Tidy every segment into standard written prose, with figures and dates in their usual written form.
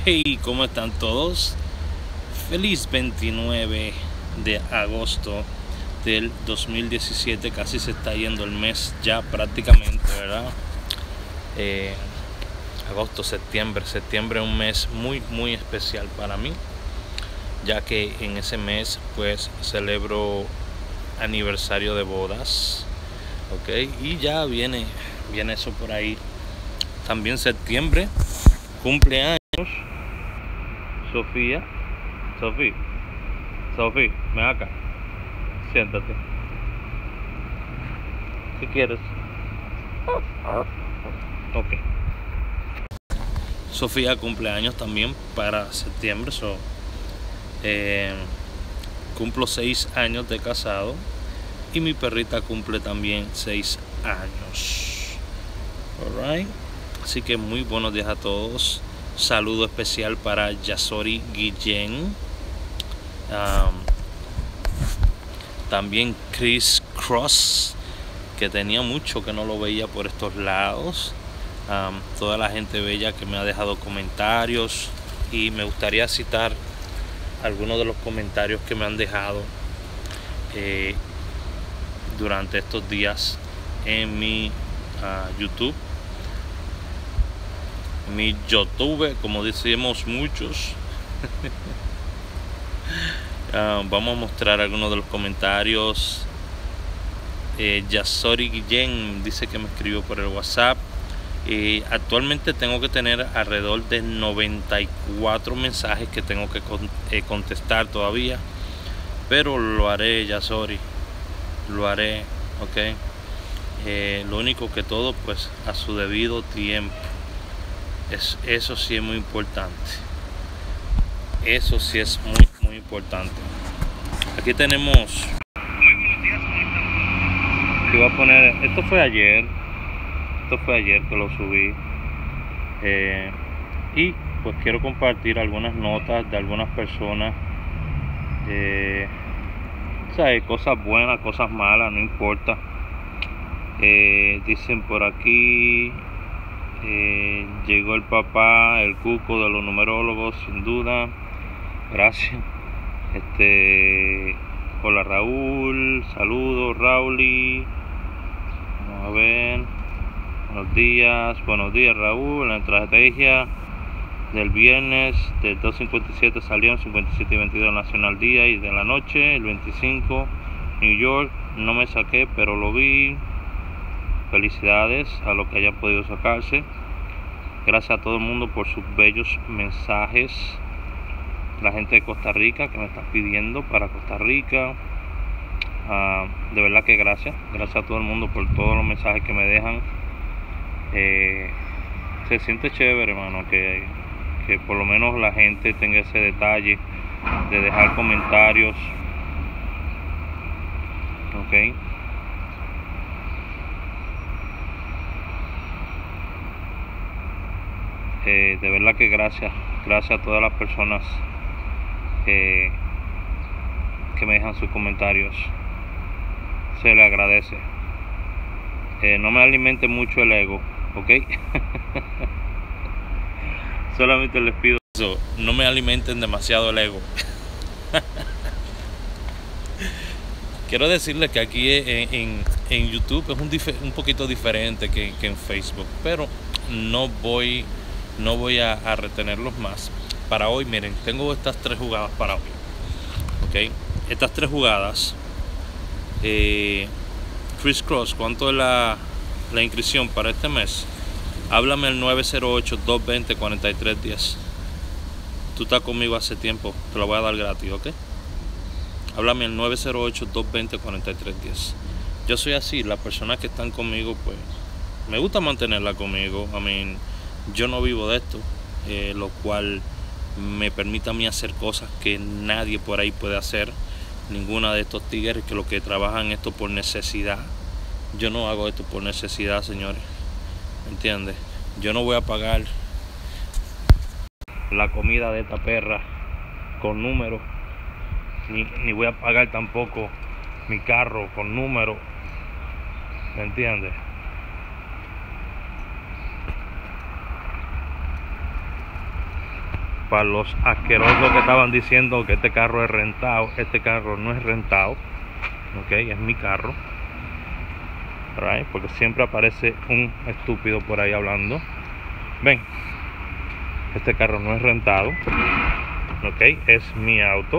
Hey, ¿cómo están todos? Feliz 29 de agosto del 2017. Casi se está yendo el mes ya prácticamente, ¿verdad? Agosto, septiembre es un mes muy especial para mí, ya que en ese mes pues celebro aniversario de bodas, ok, y ya viene eso por ahí. También septiembre, cumpleaños Sofía. Sofía, ven acá, siéntate. ¿Qué quieres? Ok. Sofía cumpleaños también para septiembre. Cumplo 6 años de casado y mi perrita cumple también 6 años. Alright. Así que muy buenos días a todos. Saludo especial para Yasori Guillén. También Chris Cross, que tenía mucho que no lo veía por estos lados. Toda la gente bella que me ha dejado comentarios, y me gustaría citar algunos de los comentarios que me han dejado durante estos días en mi YouTube, mi YouTube, como decimos muchos. Vamos a mostrar algunos de los comentarios. Yasori Guillén dice que me escribió por el WhatsApp. Actualmente tengo que tener alrededor de 94 mensajes que tengo que contestar todavía, pero lo haré, Yasori, lo haré, ok. Lo único que todo pues a su debido tiempo. Eso sí es muy importante. Eso sí es muy importante. Aquí tenemos. Muy buenos días, que voy a poner. Esto fue ayer que lo subí. Y pues quiero compartir algunas notas de algunas personas. ¿Sabes? Cosas buenas, cosas malas, no importa. Dicen por aquí. Llegó el papá, el cuco de los numerólogos, sin duda. Gracias. Hola Raúl, saludos Rauli. Vamos a ver. Buenos días Raúl. La estrategia del viernes del 2:57 salió en 57:22 Nacional Día y de la noche, el 25 New York. No me saqué, pero lo vi. Felicidades a los que hayan podido sacarse. Gracias a todo el mundo por sus bellos mensajes. La gente de Costa Rica que me está pidiendo para Costa Rica. De verdad que gracias a todo el mundo por todos los mensajes que me dejan. Se siente chévere, hermano, que por lo menos la gente tenga ese detalle de dejar comentarios, ok. De verdad que gracias a todas las personas que me dejan sus comentarios. Se le agradece. No me alimente mucho el ego, ok. Solamente les pido eso, no me alimenten demasiado el ego. Quiero decirles que aquí en YouTube es un poquito diferente que en Facebook, pero no voy a retenerlos más. Para hoy, miren, tengo estas 3 jugadas para hoy, ok. Estas 3 jugadas. Chris Cross, ¿cuánto es la inscripción para este mes? Háblame al 908-220-4310. Tú estás conmigo hace tiempo, te lo voy a dar gratis, ok. Háblame al 908-220-4310. Yo soy así, las personas que están conmigo pues me gusta mantenerla conmigo. Yo no vivo de esto, lo cual me permite a mí hacer cosas que nadie por ahí puede hacer. Ninguna de estos tigres que lo que trabajan esto por necesidad. Yo no hago esto por necesidad, señores. ¿Me entiendes? Yo no voy a pagar la comida de esta perra con números, ni voy a pagar tampoco mi carro con números. ¿Me entiendes? Para los asquerosos que estaban diciendo que este carro es rentado, este carro no es rentado, ok, es mi carro, right? Porque siempre aparece un estúpido por ahí hablando. Ven, este carro no es rentado, ok, es mi auto,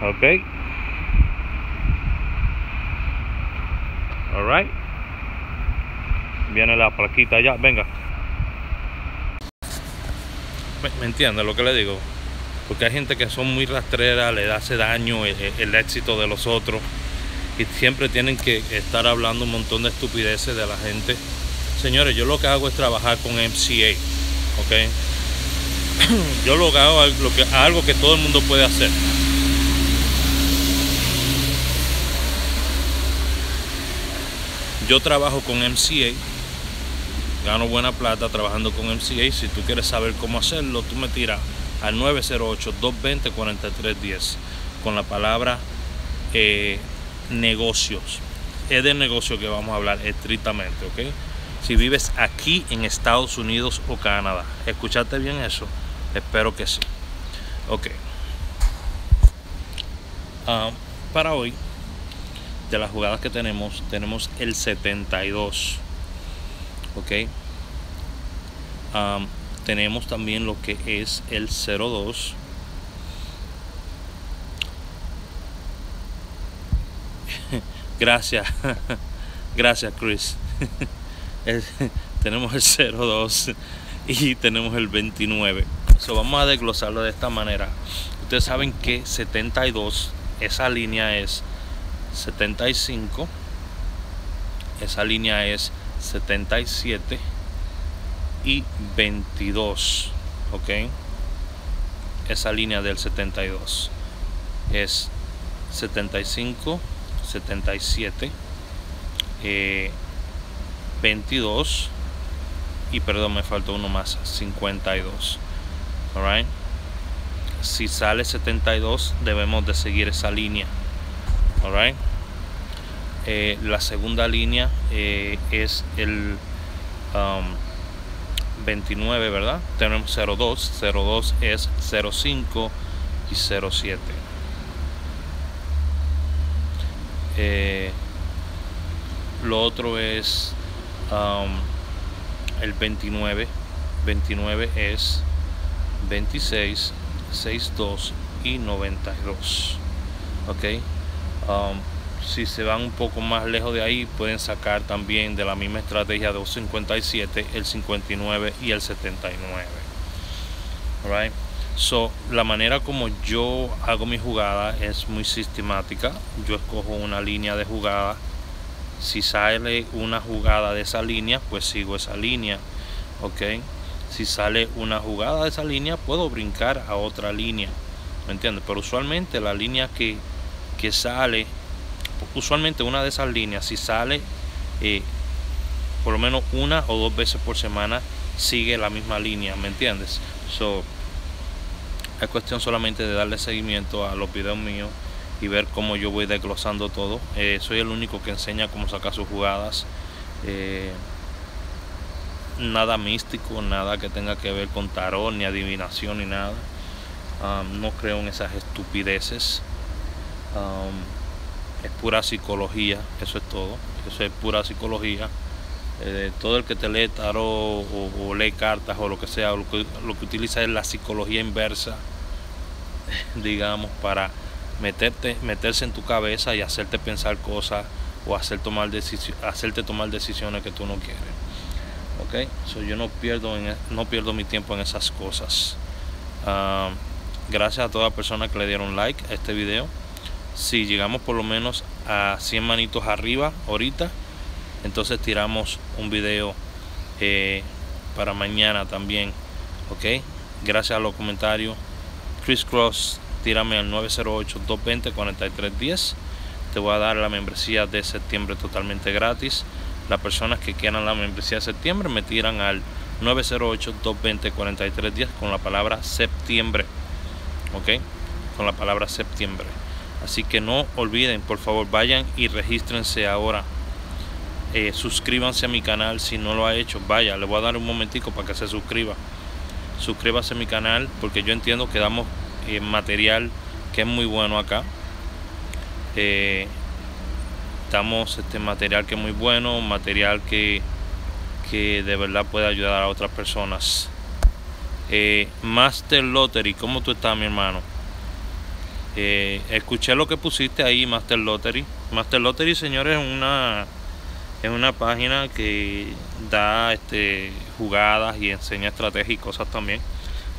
ok, alright, viene la plaquita ya, venga. ¿Me entiendes lo que le digo? Porque hay gente que son muy rastreras, le hace daño el éxito de los otros y siempre tienen que estar hablando un montón de estupideces de la gente. Señores, yo lo que hago es trabajar con MCA, ¿ok? Yo lo que hago algo que todo el mundo puede hacer. Yo trabajo con MCA, gano buena plata trabajando con MCA. Si tú quieres saber cómo hacerlo, tú me tiras al 908-220-4310 con la palabra negocios. Es de negocio que vamos a hablar estrictamente, ¿ok? Si vives aquí en Estados Unidos o Canadá. ¿Escuchaste bien eso? Espero que sí. Ok. Para hoy, de las jugadas que tenemos el 72. Ok. Tenemos también lo que es el 02. Gracias. Gracias, Chris. Tenemos el 02 y tenemos el 29. Vamos a desglosarlo de esta manera. Ustedes saben que 72, esa línea es 75, esa línea es 77 y 22, ok. Esa línea del 72 es 75, 77, 22 y perdón, me faltó uno más, 52. Alright. Si sale 72, debemos de seguir esa línea. Alright. La segunda línea es el 29, ¿verdad? Tenemos 02. 02 es 05 y 07. Lo otro es el 29. 29 es 26, 62 y 92. Ok. Si se van un poco más lejos de ahí, pueden sacar también de la misma estrategia 257, el 59 y el 79. Alright. So, la manera como yo hago mi jugada es muy sistemática. Yo escojo una línea de jugada. Si sale una jugada de esa línea, pues sigo esa línea. Ok. Si sale una jugada de esa línea, puedo brincar a otra línea. ¿Me entiendes? Pero usualmente la línea que sale, usualmente una de esas líneas, si sale por lo menos una o dos veces por semana, sigue la misma línea. ¿Me entiendes? So, es cuestión solamente de darle seguimiento a los videos míos y ver cómo yo voy desglosando todo. Soy el único que enseña cómo sacar sus jugadas. Nada místico, nada que tenga que ver con tarot, ni adivinación, ni nada. No creo en esas estupideces. Es pura psicología, eso es todo. Eso es pura psicología. Todo el que te lee tarot o lee cartas o lo que sea, lo que utiliza es la psicología inversa, digamos, para meterse en tu cabeza y hacerte pensar cosas o hacerte tomar decisiones que tú no quieres. Ok, so yo no pierdo mi tiempo en esas cosas. Gracias a todas las personas que le dieron like a este video. Si llegamos por lo menos a 100 manitos arriba ahorita, entonces tiramos un video para mañana también. Ok, gracias a los comentarios. Chris Cross, tírame al 908-220-4310. Te voy a dar la membresía de septiembre totalmente gratis. Las personas que quieran la membresía de septiembre me tiran al 908-220-4310 con la palabra septiembre. Ok, con la palabra septiembre. Así que no olviden, por favor, vayan y regístrense ahora. suscríbanse a mi canal si no lo ha hecho. Vaya, le voy a dar un momentico para que se suscriba. Suscríbase a mi canal porque yo entiendo que damos material que es muy bueno acá. Damos material que es muy bueno, material que de verdad puede ayudar a otras personas. Master Lottery, ¿cómo tú estás, mi hermano? Escuché lo que pusiste ahí, Master Lottery. Master Lottery, señores, es una página que da jugadas y enseña estrategias y cosas también.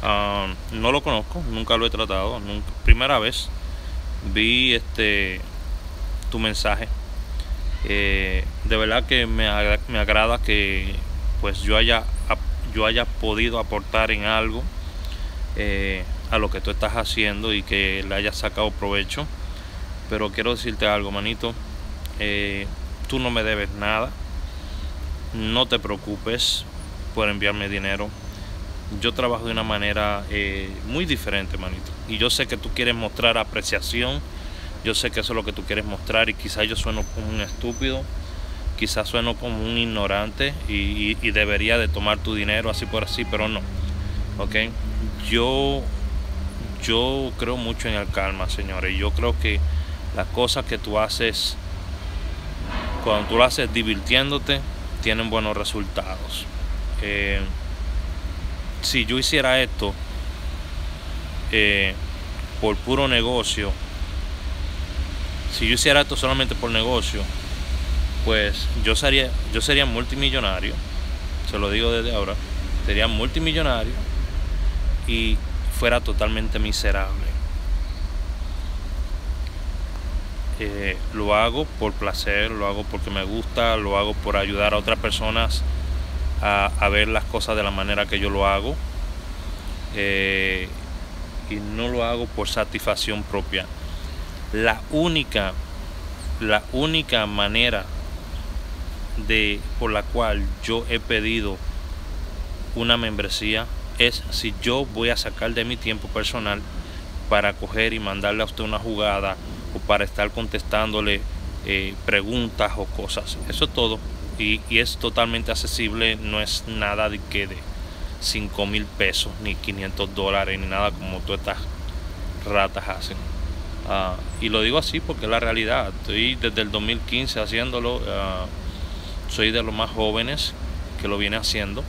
No lo conozco, nunca lo he tratado, primera vez vi tu mensaje. De verdad que me agrada que pues yo haya podido aportar en algo a lo que tú estás haciendo y que le hayas sacado provecho. Pero quiero decirte algo, manito, tú no me debes nada, no te preocupes por enviarme dinero. Yo trabajo de una manera muy diferente, manito, y yo sé que tú quieres mostrar apreciación. Yo sé que eso es lo que tú quieres mostrar y quizás yo sueno como un estúpido, quizás sueno como un ignorante y debería de tomar tu dinero así por así, pero no. Ok, yo creo mucho en el karma, señores. Yo creo que las cosas que tú haces, cuando tú lo haces divirtiéndote, tienen buenos resultados. Si yo hiciera esto por puro negocio, si yo hiciera esto solamente por negocio, pues yo sería multimillonario. Se lo digo desde ahora, sería multimillonario y fuera totalmente miserable. Lo hago por placer, lo hago porque me gusta, lo hago por ayudar a otras personas a ver las cosas de la manera que yo lo hago, y no lo hago por satisfacción propia. La única manera por la cual yo he pedido una membresía es si yo voy a sacar de mi tiempo personal para coger y mandarle a usted una jugada o para estar contestándole preguntas o cosas. Eso es todo, y es totalmente accesible. No es nada de 5,000 pesos ni $500 ni nada como todas estas ratas hacen. Y lo digo así porque es la realidad. Estoy desde el 2015 haciéndolo. Soy de los más jóvenes que lo viene haciendo,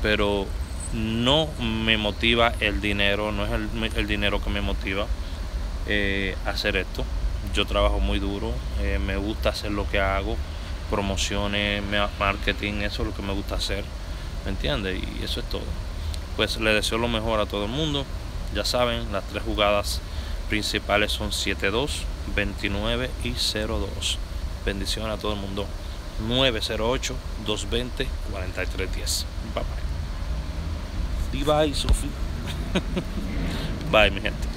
pero no me motiva el dinero. No es el dinero que me motiva hacer esto. Yo trabajo muy duro, me gusta hacer lo que hago, promociones, marketing, eso es lo que me gusta hacer, ¿me entiendes? Y eso es todo. Pues le deseo lo mejor a todo el mundo. Ya saben, las 3 jugadas principales son 7-2, 29 y 0-2. Bendiciones a todo el mundo. 908 220 4310. Bye bye. Bye, Sophie. Bye, mi gente.